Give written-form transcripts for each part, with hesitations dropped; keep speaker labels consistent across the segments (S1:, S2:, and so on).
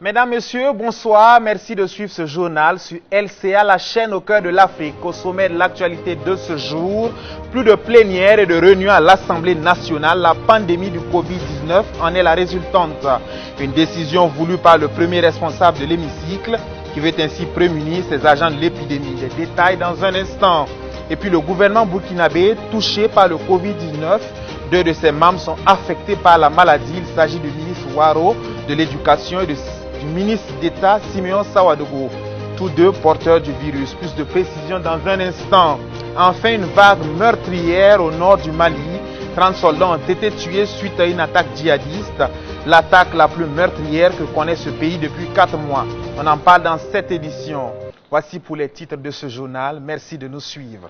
S1: Mesdames, Messieurs, bonsoir. Merci de suivre ce journal sur LCA, la chaîne au cœur de l'Afrique. Au sommet de l'actualité de ce jour, plus de plénières et de réunions à l'Assemblée nationale. La pandémie du Covid-19 en est la résultante. Une décision voulue par le premier responsable de l'hémicycle qui veut ainsi prémunir ses agents de l'épidémie. Les détails dans un instant. Et puis le gouvernement burkinabé touché par le Covid-19. Deux de ses membres sont affectés par la maladie. Il s'agit du ministre Waro de l'Éducation et du ministre d'État Simeon Sawadogo, tous deux porteurs du virus. Plus de précisions dans un instant. Enfin, une vague meurtrière au nord du Mali. 30 soldats ont été tués suite à une attaque djihadiste, l'attaque la plus meurtrière que connaît ce pays depuis 4 mois. On en parle dans cette édition. Voici pour les titres de ce journal. Merci de nous suivre.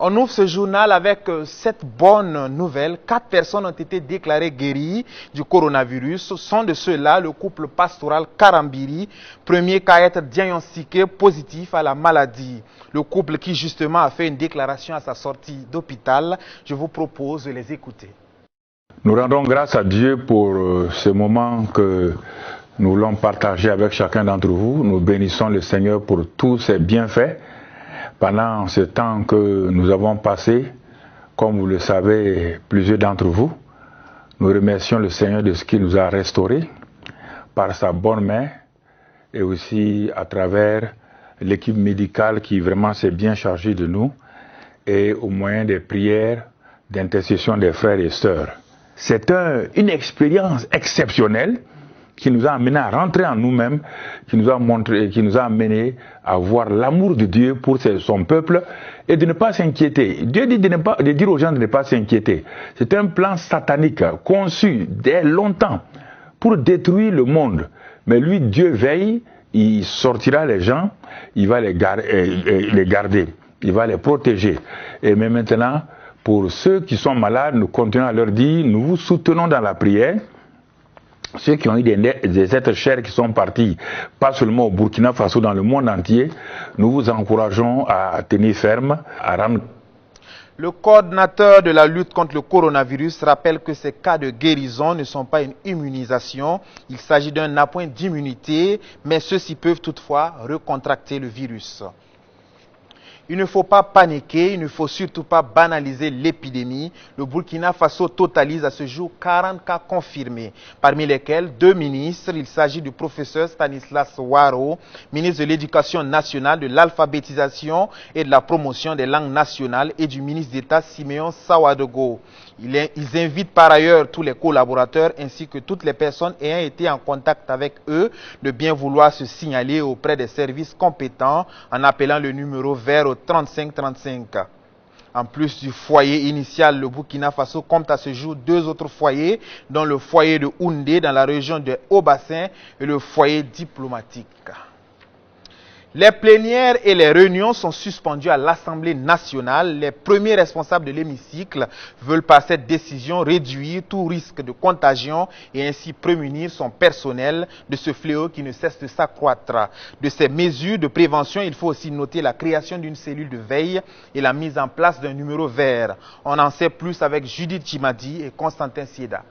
S1: On ouvre ce journal avec cette bonne nouvelle. 4 personnes ont été déclarées guéries du coronavirus. Ce sont de ceux-là le couple pastoral Karambiri, premier cas à être diagnostiqué positif à la maladie. Le couple qui justement a fait une déclaration à sa sortie d'hôpital. Je vous propose de les écouter.
S2: Nous rendons grâce à Dieu pour ce moment que nous voulons partager avec chacun d'entre vous. Nous bénissons le Seigneur pour tous ses bienfaits. Pendant ce temps que nous avons passé, comme vous le savez, plusieurs d'entre vous, nous remercions le Seigneur de ce qu'il nous a restaurés par sa bonne main et aussi à travers l'équipe médicale qui vraiment s'est bien chargée de nous et au moyen des prières d'intercession des frères et sœurs. C'est une expérience exceptionnelle qui nous a amené à rentrer en nous-mêmes, qui nous a montré, qui nous a amené à voir l'amour de Dieu pour son peuple et de ne pas s'inquiéter. Dieu dit de dire aux gens de ne pas s'inquiéter. C'est un plan satanique conçu dès longtemps pour détruire le monde. Mais lui, Dieu veille, il sortira les gens, il va les garder, il va les protéger. Et mais maintenant, pour ceux qui sont malades, nous continuons à leur dire, nous vous soutenons dans la prière. Ceux qui ont eu des êtres chers qui sont partis, pas seulement au Burkina Faso, dans le monde entier, nous vous encourageons à tenir ferme, à rendre.
S1: Le coordinateur de la lutte contre le coronavirus rappelle que ces cas de guérison ne sont pas une immunisation. Il s'agit d'un appoint d'immunité, mais ceux-ci peuvent toutefois recontracter le virus. Il ne faut pas paniquer, il ne faut surtout pas banaliser l'épidémie. Le Burkina Faso totalise à ce jour 40 cas confirmés, parmi lesquels 2 ministres. Il s'agit du professeur Stanislas Waro, ministre de l'Éducation nationale, de l'alphabétisation et de la promotion des langues nationales, et du ministre d'État Simeon Sawadogo. Ils invitent par ailleurs tous les collaborateurs ainsi que toutes les personnes ayant été en contact avec eux de bien vouloir se signaler auprès des services compétents en appelant le numéro vert au 3535. En plus du foyer initial, le Burkina Faso compte à ce jour 2 autres foyers, dont le foyer de Houndé dans la région de Haut-Bassin et le foyer diplomatique. Les plénières et les réunions sont suspendues à l'Assemblée nationale. Les premiers responsables de l'hémicycle veulent par cette décision réduire tout risque de contagion et ainsi prémunir son personnel de ce fléau qui ne cesse de s'accroître. De ces mesures de prévention, il faut aussi noter la création d'une cellule de veille et la mise en place d'un numéro vert. On en sait plus avec Judith Chimadi et Constantin Sieda.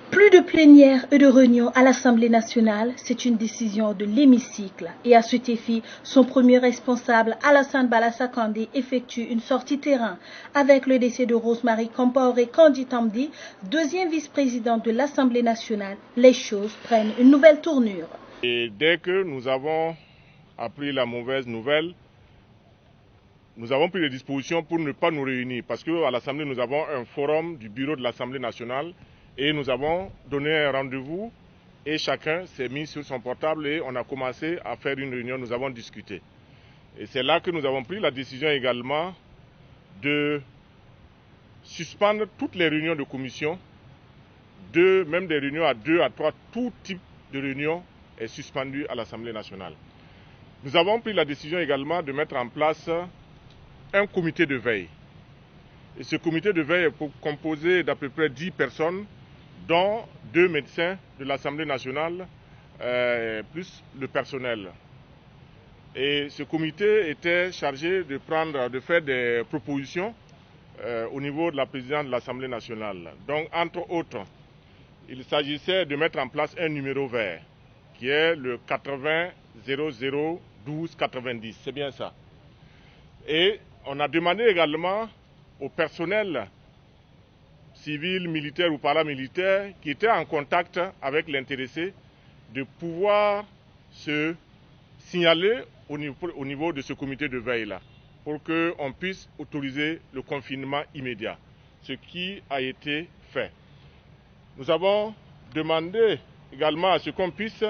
S3: Plus de plénières et de réunions à l'Assemblée nationale, c'est une décision de l'hémicycle. Et à cet effet, son premier responsable, Alassane Balassa Kandé, effectue une sortie terrain. Avec le décès de Rosemary Compaoré Kandi-Tamdi, deuxième vice-présidente de l'Assemblée nationale, les choses prennent une nouvelle tournure.
S4: Et dès que nous avons appris la mauvaise nouvelle, nous avons pris des dispositions pour ne pas nous réunir. Parce qu'à l'Assemblée, nous avons un forum du bureau de l'Assemblée nationale. Et nous avons donné un rendez-vous et chacun s'est mis sur son portable et on a commencé à faire une réunion, nous avons discuté. Et c'est là que nous avons pris la décision également de suspendre toutes les réunions de commission, même des réunions à 2, à 3, tout type de réunion est suspendu à l'Assemblée nationale. Nous avons pris la décision également de mettre en place un comité de veille. Et ce comité de veille est composé d'à peu près 10 personnes, dont 2 médecins de l'Assemblée nationale, plus le personnel. Et ce comité était chargé de faire des propositions au niveau de la présidente de l'Assemblée nationale. Donc, entre autres, il s'agissait de mettre en place un numéro vert. qui est le 80 00 12 90. C'est bien ça. Et on a demandé également au personnel civil, militaire ou paramilitaire qui était en contact avec l'intéressé de pouvoir se signaler au niveau de ce comité de veille-là pour qu'on puisse autoriser le confinement immédiat, ce qui a été fait. Nous avons demandé également à ce qu'on puisse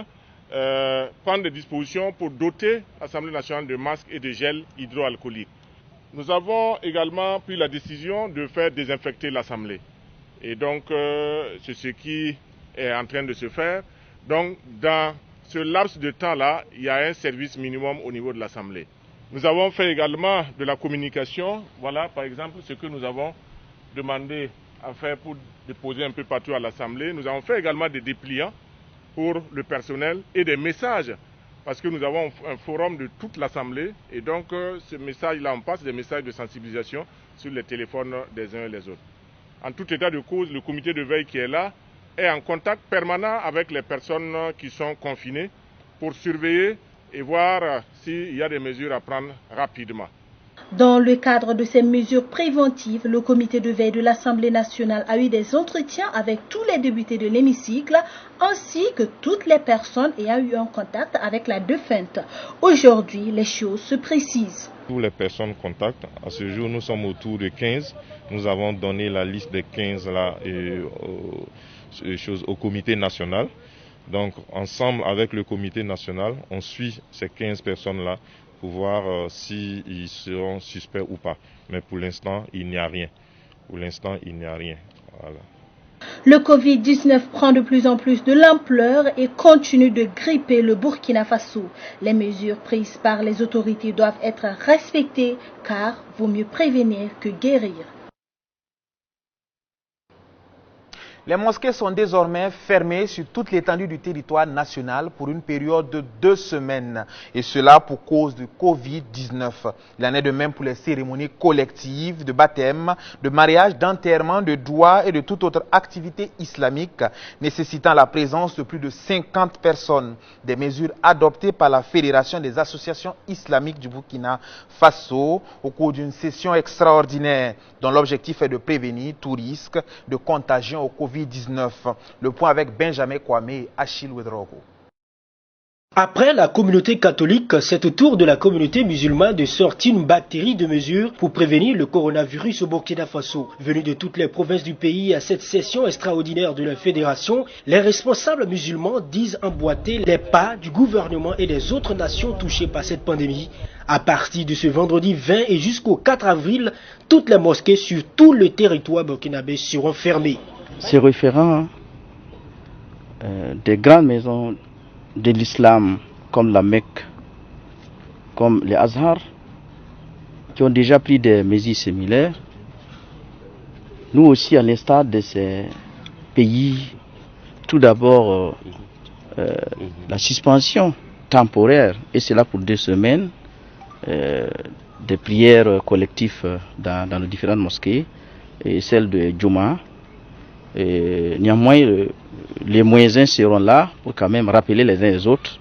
S4: prendre des dispositions pour doter l'Assemblée nationale de masques et de gel hydroalcoolique. Nous avons également pris la décision de faire désinfecter l'Assemblée. Et donc, c'est ce qui est en train de se faire. Donc, dans ce laps de temps-là, il y a un service minimum au niveau de l'Assemblée. Nous avons fait également de la communication. Voilà, par exemple, ce que nous avons demandé à faire pour déposer un peu partout à l'Assemblée. Nous avons fait également des dépliants pour le personnel et des messages, parce que nous avons un forum de toute l'Assemblée. Et donc, ce message-là, on passe des messages de sensibilisation sur les téléphones des uns et des autres. En tout état de cause, le comité de veille qui est là est en contact permanent avec les personnes qui sont confinées pour surveiller et voir s'il y a des mesures à prendre rapidement.
S3: Dans le cadre de ces mesures préventives, le comité de veille de l'Assemblée nationale a eu des entretiens avec tous les députés de l'hémicycle ainsi que toutes les personnes ayant eu un contact avec la défunte. Aujourd'hui, les choses se précisent.
S5: Toutes les personnes contactent. À ce jour, nous sommes autour de 15. Nous avons donné la liste des 15 là au comité national. Donc, ensemble avec le comité national, on suit ces 15 personnes-là pour voir s'ils seront suspects ou pas. Mais pour l'instant, il n'y a rien. Voilà.
S3: Le Covid-19 prend de plus en plus de l'ampleur et continue de gripper le Burkina Faso. Les mesures prises par les autorités doivent être respectées car vaut mieux prévenir que guérir.
S1: Les mosquées sont désormais fermées sur toute l'étendue du territoire national pour une période de 2 semaines. Et cela pour cause du Covid-19. Il en est de même pour les cérémonies collectives de baptême, de mariage, d'enterrement, de doua et de toute autre activité islamique nécessitant la présence de plus de 50 personnes. Des mesures adoptées par la Fédération des associations islamiques du Burkina Faso au cours d'une session extraordinaire dont l'objectif est de prévenir tout risque de contagion au Covid-19. Le point avec Benjamin Kwame et Achille Wedrogo.
S6: Après la communauté catholique, c'est au tour de la communauté musulmane de sortir une batterie de mesures pour prévenir le coronavirus au Burkina Faso. Venus de toutes les provinces du pays à cette session extraordinaire de la fédération, les responsables musulmans disent emboîter les pas du gouvernement et des autres nations touchées par cette pandémie. À partir de ce vendredi 20 et jusqu'au 4 avril, toutes les mosquées sur tout le territoire burkinabé seront fermées.
S7: Se référant des grandes maisons de l'islam comme la Mecque, comme les Azhar, qui ont déjà pris des mesures similaires, nous aussi, à l'instar de ces pays, tout d'abord la suspension temporaire, et c'est là pour 2 semaines, des prières collectives dans les différentes mosquées, et celle de Juma. Néanmoins, les moyens seront là pour quand même rappeler les uns les autres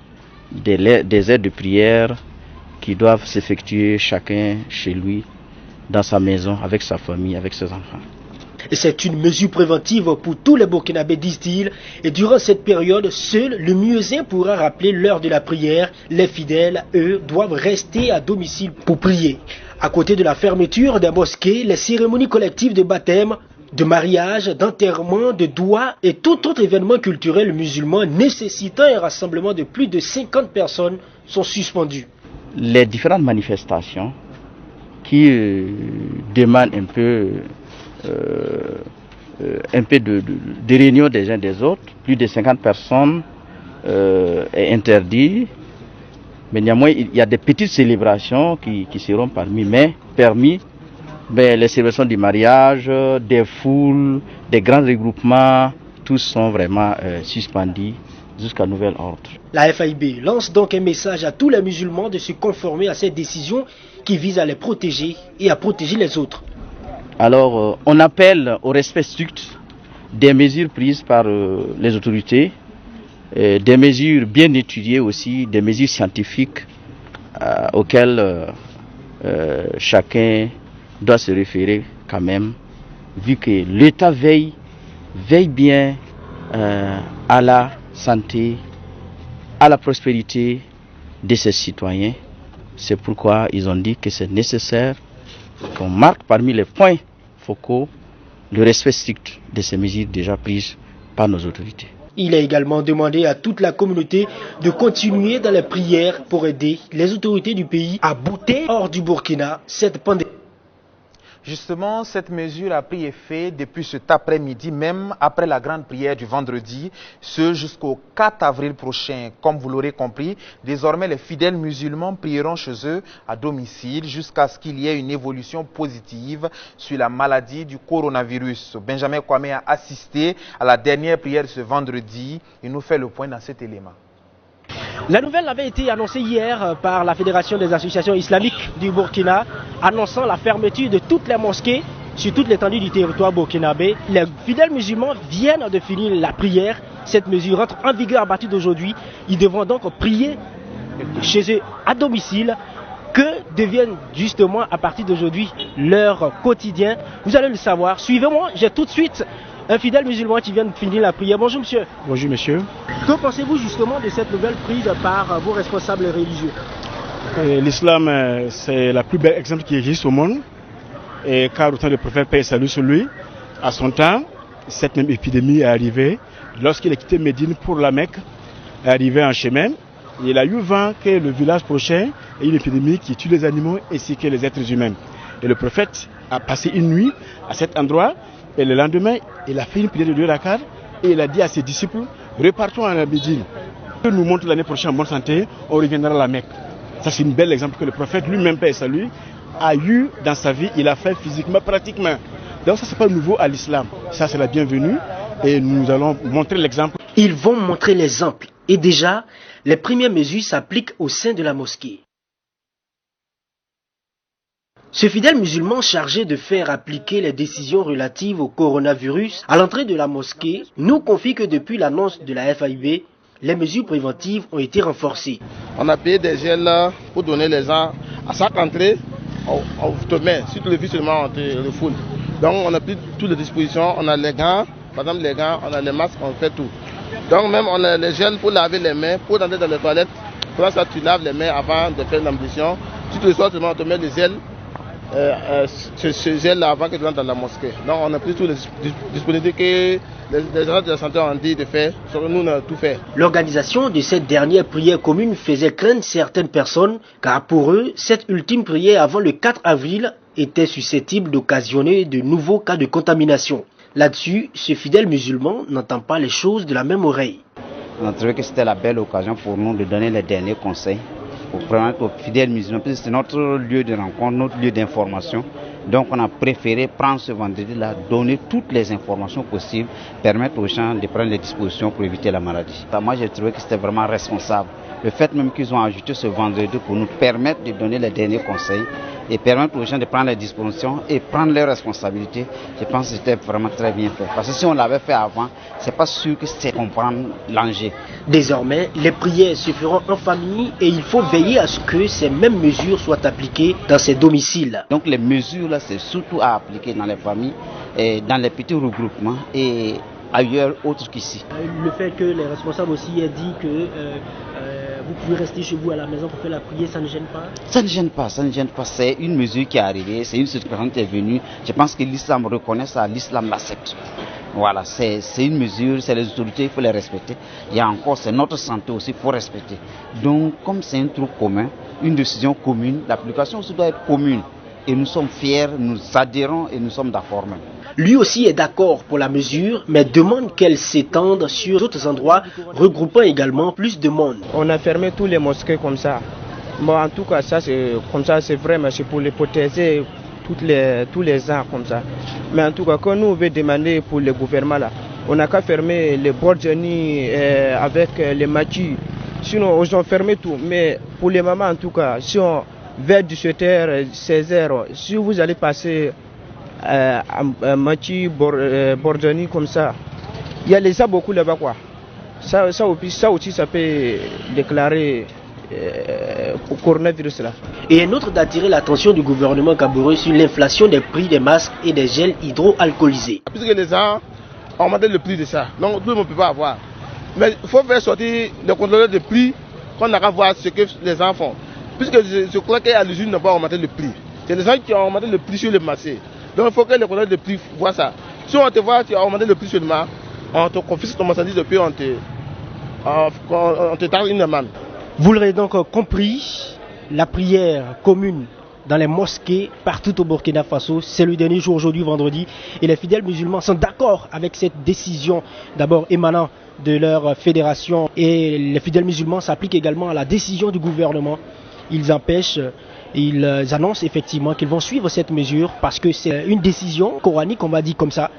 S7: des aides de prière qui doivent s'effectuer chacun chez lui, dans sa maison, avec sa famille, avec ses enfants.
S6: C'est une mesure préventive pour tous les Burkinabés, disent-ils, et durant cette période, seul le muezzin pourra rappeler l'heure de la prière. Les fidèles, eux, doivent rester à domicile pour prier. À côté de la fermeture des mosquées, les cérémonies collectives de baptême, de mariage, d'enterrement, de doua et tout autre événement culturel musulman nécessitant un rassemblement de plus de 50 personnes sont suspendues.
S7: Les différentes manifestations qui demandent un peu de réunion des uns des autres, plus de 50 personnes est interdit. Mais néanmoins, il y a des petites célébrations qui seront permis. Les célébrations du mariage, des foules, des grands regroupements, tous sont vraiment suspendus jusqu'à nouvel ordre.
S6: La FAIB lance donc un message à tous les musulmans de se conformer à cette décision qui vise à les protéger et à protéger les autres.
S7: Alors, on appelle au respect strict des mesures prises par les autorités des mesures bien étudiées aussi, des mesures scientifiques auxquelles chacun doit se référer quand même, vu que l'État veille bien à la santé, à la prospérité de ses citoyens. C'est pourquoi ils ont dit que c'est nécessaire qu'on marque parmi les points focaux le respect strict de ces mesures déjà prises par nos autorités.
S6: Il a également demandé à toute la communauté de continuer dans les prières pour aider les autorités du pays à bouter hors du Burkina cette pandémie.
S1: Justement, cette mesure a pris effet depuis cet après-midi, même après la grande prière du vendredi, ce jusqu'au 4 avril prochain. Comme vous l'aurez compris, désormais les fidèles musulmans prieront chez eux à domicile jusqu'à ce qu'il y ait une évolution positive sur la maladie du coronavirus. Benjamin Kwame a assisté à la dernière prière ce vendredi. Il nous fait le point dans cet élément.
S6: La nouvelle avait été annoncée hier par la Fédération des associations islamiques du Burkina, annonçant la fermeture de toutes les mosquées sur toute l'étendue du territoire burkinabé. Les fidèles musulmans viennent de finir la prière. Cette mesure entre en vigueur à partir d'aujourd'hui. Ils devront donc prier chez eux à domicile. Que deviennent justement à partir d'aujourd'hui leur quotidien? Vous allez le savoir. Suivez-moi, j'ai tout de suite un fidèle musulman qui vient de finir la prière. Bonjour monsieur.
S8: Bonjour monsieur.
S6: Que pensez-vous justement de cette nouvelle prise par vos responsables religieux?
S8: L'islam, c'est la plus belle exemple qui existe au monde. Et car autant de prophètes, paix et salut sur lui, à son temps, cette même épidémie est arrivée. Lorsqu'il a quitté Médine pour la Mecque, est arrivé en chemin. Il a eu vent que le village prochain est une épidémie qui tue les animaux ainsi que les êtres humains. Et le prophète a passé une nuit à cet endroit. Et le lendemain, il a fait une prière de 2 rakats et il a dit à ses disciples, repartons à la Médine. Que nous montre l'année prochaine en bonne santé, on reviendra à la Mecque. Ça, c'est un bel exemple que le prophète lui-même, paix et salut, a eu dans sa vie. Il a fait physiquement, pratiquement. Donc ça, c'est pas nouveau à l'islam. Ça, c'est la bienvenue et nous allons montrer l'exemple.
S6: Ils vont montrer l'exemple. Et déjà, les premières mesures s'appliquent au sein de la mosquée. Ce fidèle musulman chargé de faire appliquer les décisions relatives au coronavirus à l'entrée de la mosquée nous confie que depuis l'annonce de la FAIB, les mesures préventives ont été renforcées.
S9: On a payé des gels pour donner les gens à chaque entrée. On te met, si tu le vis seulement, on te refoule. Donc on a pris toutes les dispositions, on a les gants, par exemple les gants, on a les masques, on fait tout. Donc même on a les gels pour laver les mains, pour entrer dans les toilettes. Pour ça tu laves les mains avant de faire l'ablution. Si tu le sois seulement, on te met les gels. Ce gel avant que tu rentres dans la mosquée. Donc on a pris toutes les disponibilités que les agents de la santé ont dit de faire. Sur nous, on a tout fait.
S6: L'organisation de cette dernière prière commune faisait craindre certaines personnes, car pour eux, cette ultime prière avant le 4 avril était susceptible d'occasionner de nouveaux cas de contamination. Là-dessus, ce fidèle musulman n'entend pas les choses de la même oreille.
S10: On a trouvé que c'était la belle occasion pour nous de donner les derniers conseils pour permettre aux fidèles musulmans, parce que c'est notre lieu de rencontre, notre lieu d'information. Donc on a préféré prendre ce vendredi-là, donner toutes les informations possibles, permettre aux gens de prendre les dispositions pour éviter la maladie. Moi j'ai trouvé que c'était vraiment responsable. Le fait même qu'ils ont ajouté ce vendredi pour nous permettre de donner les derniers conseils et permettre aux gens de prendre les dispositions et prendre leurs responsabilités, je pense que c'était vraiment très bien fait. Parce que si on l'avait fait avant, c'est pas sûr que c'était comprendre l'enjeu.
S6: Désormais, les prières se feront en famille et il faut veiller à ce que ces mêmes mesures soient appliquées dans ces domiciles.
S10: Donc les mesures là, c'est surtout à appliquer dans les familles, et dans les petits regroupements et ailleurs autre qu'ici.
S6: Le fait que les responsables aussi aient dit que vous pouvez rester chez vous à la maison pour faire la prière, ça ne gêne pas?
S10: Ça ne gêne pas, ça ne gêne pas. C'est une mesure qui est arrivée, c'est une circonstance qui est venue. Je pense que l'islam reconnaît ça, l'islam l'accepte. Voilà, c'est une mesure, c'est les autorités, il faut les respecter. Il y a encore, c'est notre santé aussi, il faut respecter. Donc, comme c'est un truc commun, une décision commune, l'application aussi doit être commune. Et nous sommes fiers, nous adhérons et nous sommes d'accord même.
S6: Lui aussi est d'accord pour la mesure, mais demande qu'elle s'étende sur d'autres endroits, regroupant également plus de monde.
S11: On a fermé tous les mosquées comme ça. Bon, en tout cas, ça c'est comme ça, c'est vrai, mais c'est pour les protéger tous les ans comme ça. Mais en tout cas, quand nous on veut demander pour le gouvernement là, on n'a qu'à fermer les Bordjani avec les Machi. Sinon, ils ont fermé tout. Mais pour les mamans, en tout cas, si on vers 17h, 16h, si vous allez passer à Machi, Bordjani comme ça, il y a les gens beaucoup là-bas quoi. ça aussi, ça peut déclarer au coronavirus là.
S6: Et un autre d'attirer l'attention du gouvernement camerounais sur l'inflation des prix des masques et des gels hydroalcoolisés.
S9: Puisque les gens ont augmenté le prix de ça, donc tout le monde ne peut pas avoir. Mais il faut faire sortir le contrôleur de prix, qu'on n'a qu'à voir ce que les gens font. Puisque je crois qu'à l'usine n'a pas augmenté le prix. C'est les gens qui ont augmenté le prix sur le marché. Donc il faut que les contrôleurs de prix voient ça. Si on te voit, tu as augmenté le prix seulement, on te confisque ton marchandise et puis on te tarde une amende.
S6: Vous l'aurez donc compris, la prière commune dans les mosquées partout au Burkina Faso, c'est le dernier jour aujourd'hui, vendredi, et les fidèles musulmans sont d'accord avec cette décision, d'abord émanant de leur fédération, et les fidèles musulmans s'appliquent également à la décision du gouvernement. Ils annoncent effectivement qu'ils vont suivre cette mesure parce que c'est une décision coranique, on va dire comme ça,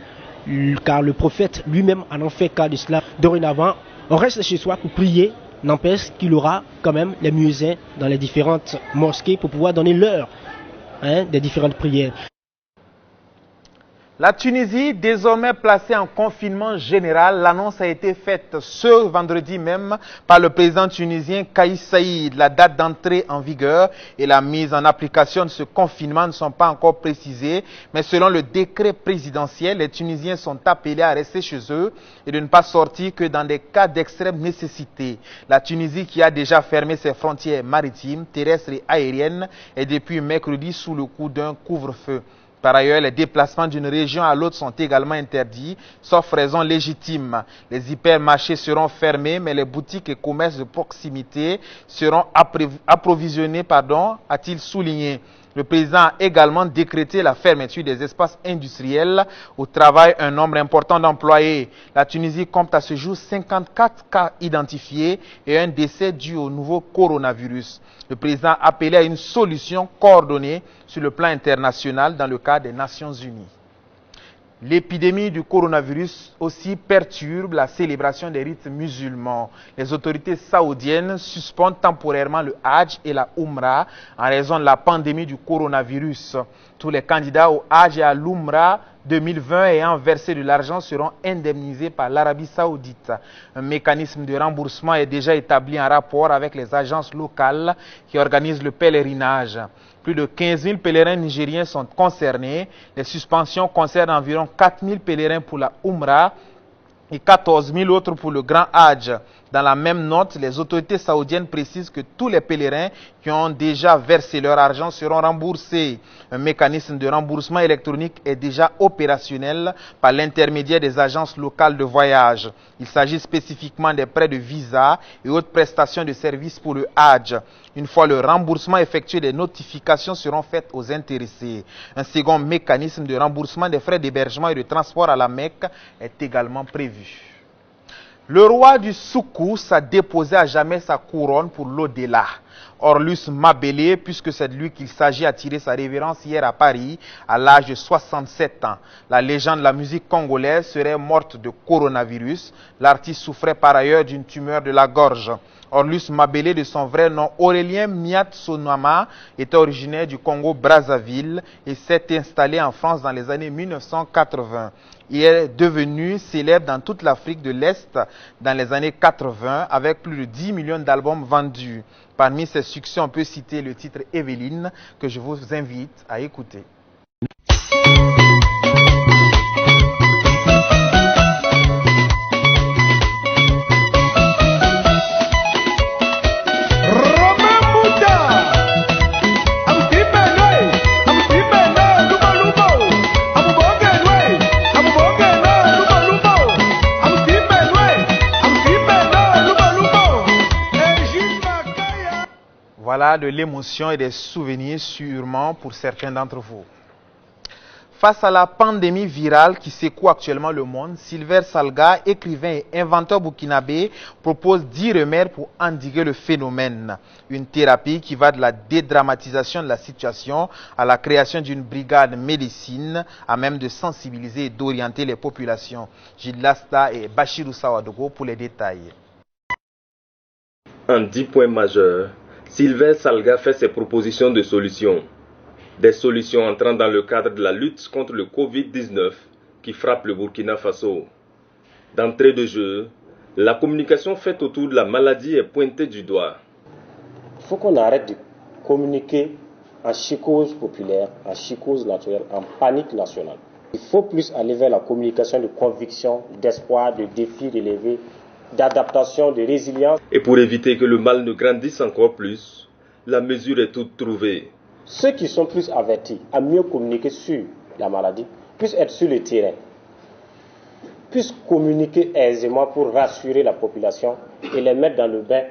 S6: car le prophète lui-même en fait cas de cela. Dorénavant, on reste chez soi pour prier. N'empêche qu'il aura quand même les muezzins dans les différentes mosquées pour pouvoir donner l'heure des différentes prières.
S1: La Tunisie, désormais placée en confinement général, l'annonce a été faite ce vendredi même par le président tunisien Kais Saïed. La date d'entrée en vigueur et la mise en application de ce confinement ne sont pas encore précisées, mais selon le décret présidentiel, les Tunisiens sont appelés à rester chez eux et de ne pas sortir que dans des cas d'extrême nécessité. La Tunisie, qui a déjà fermé ses frontières maritimes, terrestres et aériennes, est depuis mercredi sous le coup d'un couvre-feu. Par ailleurs, les déplacements d'une région à l'autre sont également interdits, sauf raison légitime. Les hypermarchés seront fermés, mais les boutiques et commerces de proximité seront approvisionnés, a-t-il souligné. Le président a également décrété la fermeture des espaces industriels où travaille un nombre important d'employés. La Tunisie compte à ce jour 54 cas identifiés et un décès dû au nouveau coronavirus. Le président a appelé à une solution coordonnée sur le plan international dans le cadre des Nations Unies. L'épidémie du coronavirus aussi perturbe la célébration des rites musulmans. Les autorités saoudiennes suspendent temporairement le Hajj et la Umrah en raison de la pandémie du coronavirus. Tous les candidats au Hajj et à l'Umrah 2020 ayant versé de l'argent seront indemnisés par l'Arabie Saoudite. Un mécanisme de remboursement est déjà établi en rapport avec les agences locales qui organisent le pèlerinage. Plus de 15 000 pèlerins nigériens sont concernés. Les suspensions concernent environ 4 000 pèlerins pour la Umrah et 14 000 autres pour le Grand Hajj. Dans la même note, les autorités saoudiennes précisent que tous les pèlerins qui ont déjà versé leur argent seront remboursés. Un mécanisme de remboursement électronique est déjà opérationnel par l'intermédiaire des agences locales de voyage. Il s'agit spécifiquement des prêts de visa et autres prestations de services pour le Hajj. Une fois le remboursement effectué, des notifications seront faites aux intéressés. Un second mécanisme de remboursement des frais d'hébergement et de transport à la Mecque est également prévu. Le roi du Soukous a déposé à jamais sa couronne pour l'au-delà. Orlus Mabélé, puisque c'est de lui qu'il s'agit, a tiré sa révérence hier à Paris à l'âge de 67 ans. La légende de la musique congolaise serait morte de coronavirus. L'artiste souffrait par ailleurs d'une tumeur de la gorge. Orlus Mabélé, de son vrai nom Aurélien Miat Sonama, était originaire du Congo-Brazzaville et s'est installé en France dans les années 1980. Il est devenu célèbre dans toute l'Afrique de l'Est dans les années 80 avec plus de 10 millions d'albums vendus. Parmi ses succès, on peut citer le titre Evelyne que je vous invite à écouter. Voilà de l'émotion et des souvenirs sûrement pour certains d'entre vous. Face à la pandémie virale qui secoue actuellement le monde, Silver Salga, écrivain et inventeur burkinabé, propose 10 remèdes pour endiguer le phénomène. Une thérapie qui va de la dédramatisation de la situation à la création d'une brigade médecine à même de sensibiliser et d'orienter les populations. Gilles Lasta et Bachirou Sawadogo pour les détails.
S12: En 10 points majeurs, Silver Salga fait ses propositions de solutions. Des solutions entrant dans le cadre de la lutte contre le Covid-19 qui frappe le Burkina Faso. D'entrée de jeu, La communication faite autour de la maladie est pointée du doigt.
S13: Il faut qu'on arrête de communiquer en psychose populaire, en psychose naturelle, en panique nationale. Il faut plus aller vers la communication de conviction, d'espoir, de défis relevés, d'adaptation, de résilience.
S12: Et pour éviter que le mal ne grandisse encore plus, la mesure est toute trouvée.
S13: Ceux qui sont plus avertis à mieux communiquer sur la maladie puissent être sur le terrain, puissent communiquer aisément pour rassurer la population et les mettre dans le bain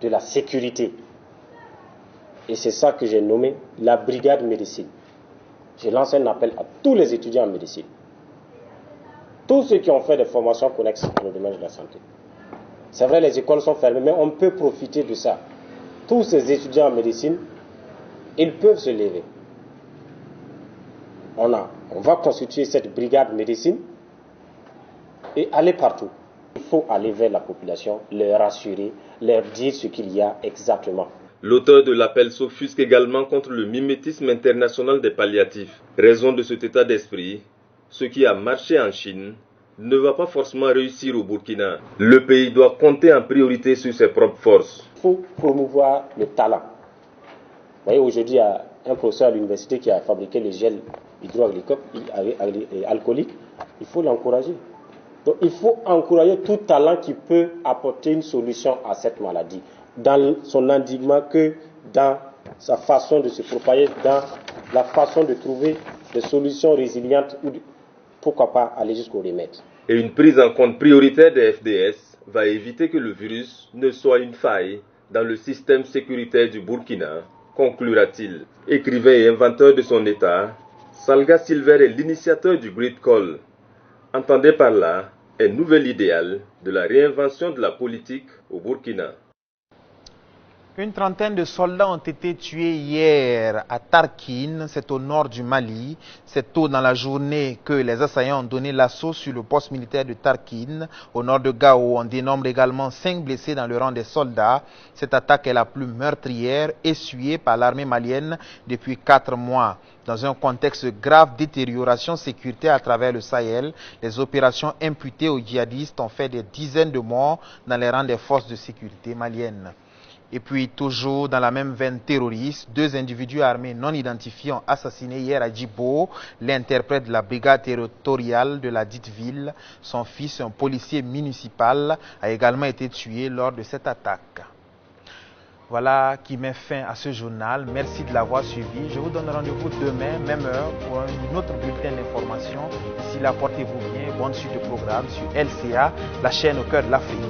S13: de la sécurité. Et c'est ça que j'ai nommé la brigade médecine. Je lance un appel à tous les étudiants en médecine, tous ceux qui ont fait des formations connexes dans le domaine de la santé. C'est vrai, les écoles sont fermées, mais on peut profiter de ça. Tous ces étudiants en médecine, ils peuvent se lever. On va constituer cette brigade médecine et aller partout. Il faut aller vers la population, leur rassurer, leur dire ce qu'il y a exactement.
S12: L'auteur de l'appel s'offusque également contre le mimétisme international des palliatifs. Raison de cet état d'esprit, ce qui a marché en Chine ne va pas forcément réussir au Burkina. Le pays doit compter en priorité sur ses propres forces.
S13: Il faut promouvoir le talent. Vous voyez, aujourd'hui, il y a un professeur à l'université qui a fabriqué le gel hydroalcoolique. Il faut l'encourager. Donc, il faut encourager tout talent qui peut apporter une solution à cette maladie, dans son endiguement que dans sa façon de se propager, dans la façon de trouver des solutions résilientes ou pourquoi pas aller jusqu'au remède.
S12: Et une prise en compte prioritaire des FDS va éviter que le virus ne soit une faille dans le système sécuritaire du Burkina, conclura-t-il. Écrivain et inventeur de son état, Salga Silver est l'initiateur du Great Call. Entendez par là un nouvel idéal de la réinvention de la politique au Burkina.
S1: Une trentaine de soldats ont été tués hier à Tarkine, c'est au nord du Mali. C'est tôt dans la journée que les assaillants ont donné l'assaut sur le poste militaire de Tarkine, au nord de Gao. On dénombre également 5 blessés dans le rang des soldats. Cette attaque est la plus meurtrière essuyée par l'armée malienne depuis 4 mois. Dans un contexte de grave détérioration sécuritaire à travers le Sahel, les opérations imputées aux djihadistes ont fait des dizaines de morts dans les rangs des forces de sécurité maliennes. Et puis, toujours dans la même veine terroriste, 2 individus armés non identifiés ont assassiné hier à Djibo l'interprète de la brigade territoriale de la dite ville. Son fils, un policier municipal, a également été tué lors de cette attaque. Voilà qui met fin à ce journal. Merci de l'avoir suivi. Je vous donne rendez-vous demain, même heure, pour un autre bulletin d'information. D'ici là, portez-vous bien. Bonne suite de programme sur LCA, la chaîne au cœur de l'Afrique.